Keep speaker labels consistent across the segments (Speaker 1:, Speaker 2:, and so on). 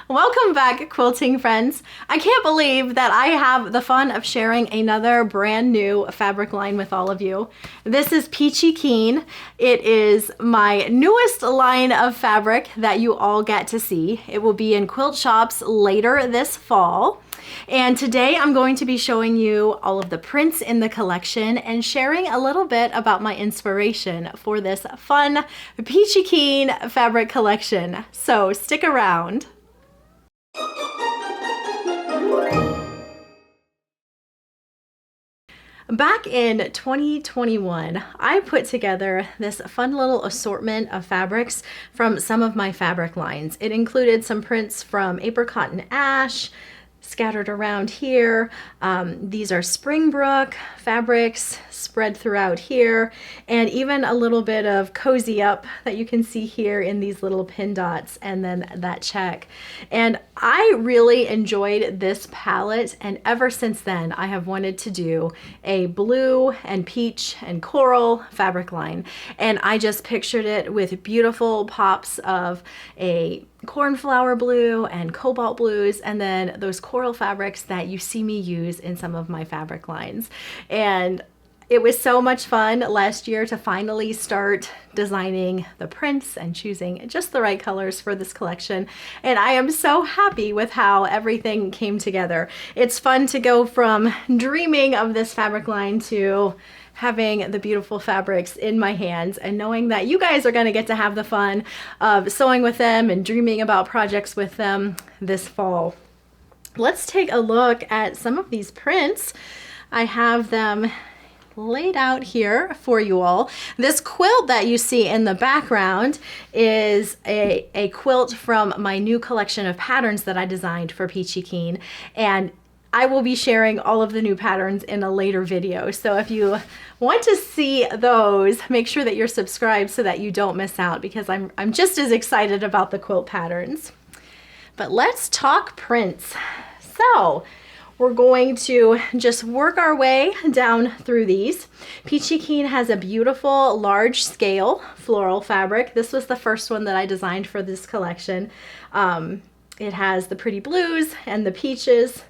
Speaker 1: Welcome back, quilting friends. I can't believe that I have the fun of sharing another brand new fabric line with all of you. This is Peachy Keen. It is my newest line of fabric that you all get to see. It will be in quilt shops later this fall. And today I'm going to be showing you all of the prints in the collection and sharing a little bit about my inspiration for this fun Peachy Keen fabric collection. So stick around. Back in 2021, I put together this fun little assortment of fabrics from some of my fabric lines. It included some prints from apricot and ash, scattered around here. These are Springbrook fabrics spread throughout here, and even a little bit of cozy up that you can see here in these little pin dots, and then that check. And I really enjoyed this palette, and ever since then I have wanted to do a blue and peach and coral fabric line, and I just pictured it with beautiful pops of a cornflower blue and cobalt blues, and then those coral fabrics that you see me use in some of my fabric lines. And it was so much fun last year to finally start designing the prints and choosing just the right colors for this collection. And I am so happy with how everything came together. It's fun to go from dreaming of this fabric line to having the beautiful fabrics in my hands and knowing that you guys are going to get to have the fun of sewing with them and dreaming about projects with them this fall. Let's take a look at some of these prints. I have them laid out here for you all. This quilt that you see in the background is a quilt from my new collection of patterns that I designed for Peachy Keen, and I will be sharing all of the new patterns in a later video. So if you want to see those, make sure that you're subscribed so that you don't miss out, because I'm just as excited about the quilt patterns. But let's talk prints. So we're going to just work our way down through these. Peachy Keen has a beautiful large scale floral fabric. This was the first one that I designed for this collection. It has the pretty blues and the peaches.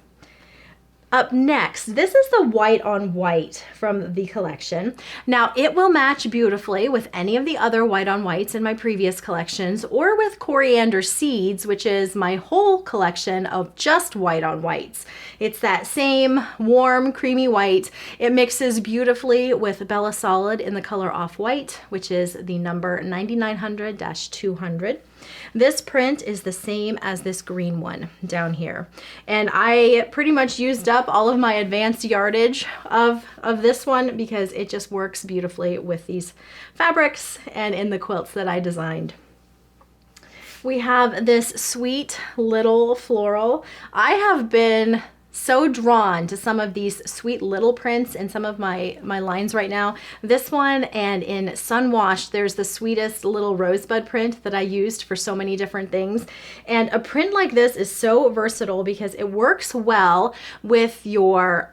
Speaker 1: Up next, this is the white on white from the collection. Now, it will match beautifully with any of the other white on whites in my previous collections, or with Coriander Seeds, which is my whole collection of just white on whites. It's that same warm, creamy white. It mixes beautifully with Bella Solid in the color Off-White, which is the number 9900-200. This print is the same as this green one down here. And I pretty much used up all of my advanced yardage of this one because it just works beautifully with these fabrics and in the quilts that I designed. We have this sweet little floral. I have been so drawn to some of these sweet little prints in some of my lines right now. This one, and in Sunwash, there's the sweetest little rosebud print that I used for so many different things. And a print like this is so versatile because it works well with your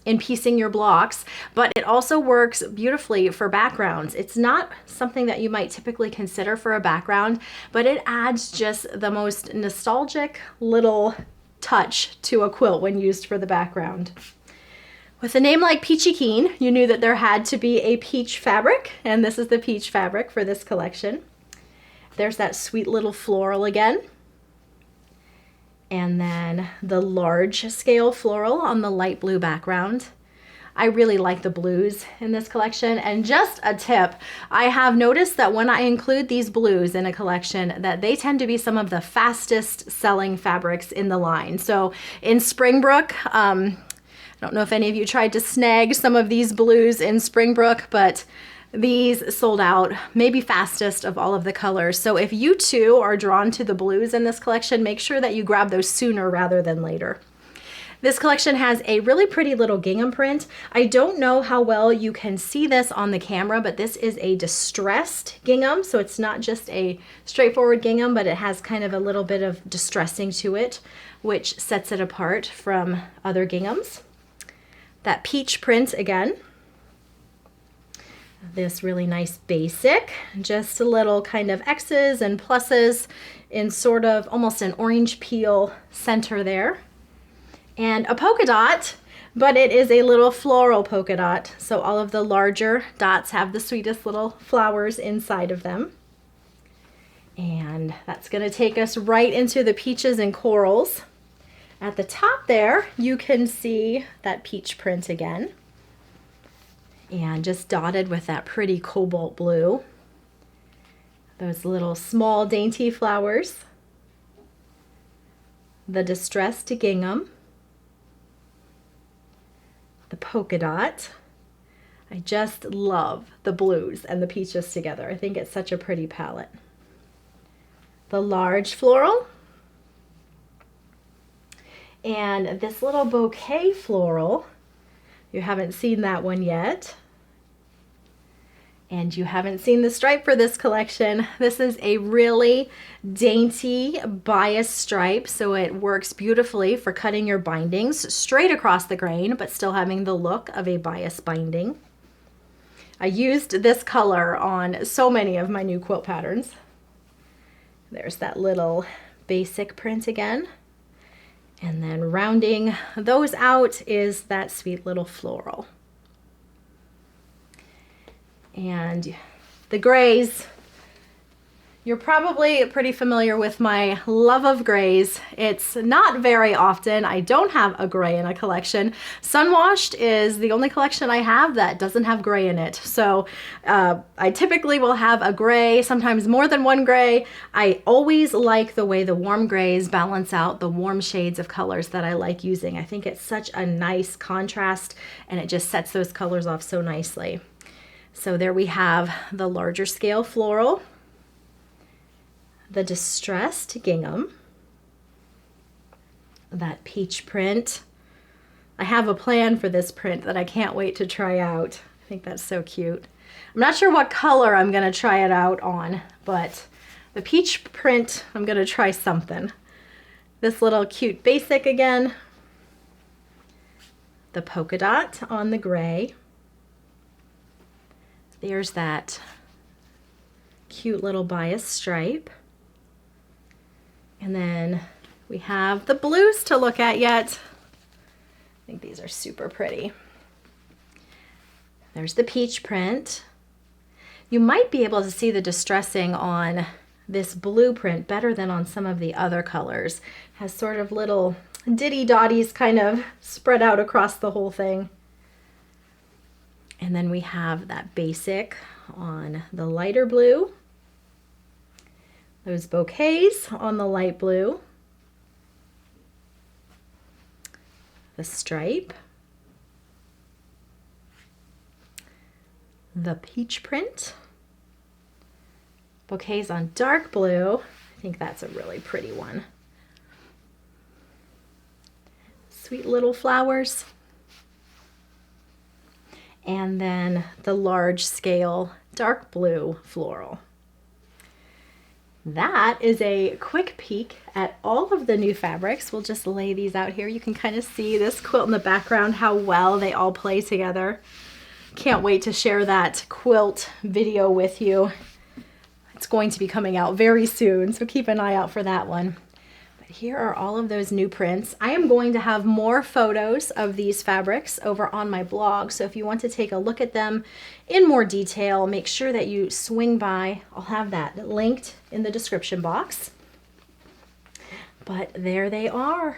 Speaker 1: in piecing your blocks, but it also works beautifully for backgrounds. It's not something that you might typically consider for a background, but it adds just the most nostalgic little touch to a quilt when used for the background. With a name like Peachy Keen, you knew that there had to be a peach fabric, and this is the peach fabric for this collection. There's that sweet little floral again. And then the large scale floral on the light blue background. I really like the blues in this collection. And just a tip, I have noticed that when I include these blues in a collection, that they tend to be some of the fastest selling fabrics in the line. So in Springbrook, I don't know if any of you tried to snag some of these blues in Springbrook, but these sold out maybe fastest of all of the colors. So if you too are drawn to the blues in this collection, make sure that you grab those sooner rather than later. This collection has a really pretty little gingham print. I don't know how well you can see this on the camera, but this is a distressed gingham. So it's not just a straightforward gingham, but it has kind of a little bit of distressing to it, which sets it apart from other ginghams. That peach print again. This really nice basic, just a little kind of X's and pluses in sort of almost an orange peel center there. And a polka dot, but it is a little floral polka dot. So all of the larger dots have the sweetest little flowers inside of them. And that's gonna take us right into the peaches and corals. At the top there, you can see that peach print again. And just dotted with that pretty cobalt blue. Those little small dainty flowers. The distressed gingham. The polka dot. I just love the blues and the peaches together. I think it's such a pretty palette. The large floral. And this little bouquet floral. You haven't seen that one yet. And you haven't seen the stripe for this collection. This is a really dainty bias stripe, so it works beautifully for cutting your bindings straight across the grain, but still having the look of a bias binding. I used this color on so many of my new quilt patterns. There's that little basic print again. And then rounding those out is that sweet little floral. And the grays, you're probably pretty familiar with my love of grays. It's not very often. I don't have a gray in a collection. Sunwashed is the only collection I have that doesn't have gray in it. So I typically will have a gray, sometimes more than one gray. I always like the way the warm grays balance out the warm shades of colors that I like using. I think it's such a nice contrast and it just sets those colors off so nicely. So there we have the larger scale floral, the distressed gingham, that peach print. I have a plan for this print that I can't wait to try out. I think that's so cute. I'm not sure what color I'm gonna try it out on, but the peach print, I'm gonna try something. This little cute basic again, the polka dot on the gray. There's that cute little bias stripe. And then we have the blues to look at yet. I think these are super pretty. There's the peach print. You might be able to see the distressing on this blue print better than on some of the other colors. It has sort of little ditty dotties kind of spread out across the whole thing. And then we have that basic on the lighter blue. Those bouquets on the light blue. The stripe. The peach print. Bouquets on dark blue. I think that's a really pretty one. Sweet little flowers. And then the large scale dark blue floral. That is a quick peek at all of the new fabrics. We'll just lay these out here. You can kind of see this quilt in the background, how well they all play together. Can't wait to share that quilt video with you. It's going to be coming out very soon, so keep an eye out for that one. Here are all of those new prints. I am going to have more photos of these fabrics over on my blog, so if you want to take a look at them in more detail, make sure that you swing by. I'll have that linked in the description box. But there they are.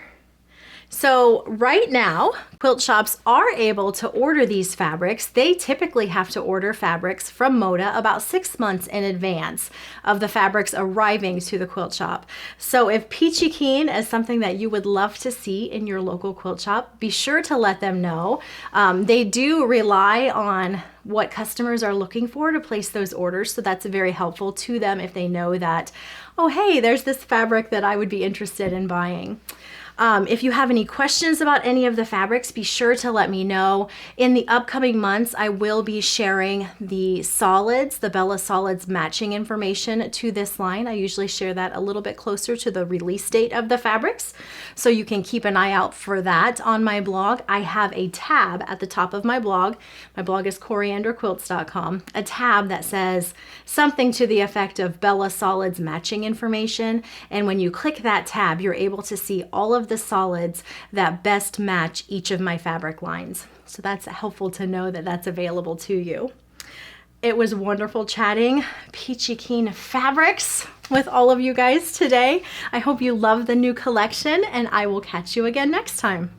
Speaker 1: So right now, quilt shops are able to order these fabrics. They typically have to order fabrics from Moda about 6 months in advance of the fabrics arriving to the quilt shop. So if Peachy Keen is something that you would love to see in your local quilt shop, be sure to let them know. They do rely on what customers are looking for to place those orders, so that's very helpful to them if they know that, oh hey, there's this fabric that I would be interested in buying. If you have any questions about any of the fabrics, be sure to let me know. In the upcoming months, I will be sharing the solids, the Bella Solids matching information to this line. I usually share that a little bit closer to the release date of the fabrics, so you can keep an eye out for that on my blog. I have a tab at the top of my blog. My blog is corianderquilts.com, a tab that says something to the effect of Bella Solids matching information. And when you click that tab, you're able to see all of the solids that best match each of my fabric lines. So that's helpful to know that that's available to you. It was wonderful chatting Peachy Keen fabrics with all of you guys today. I hope you love the new collection, and I will catch you again next time.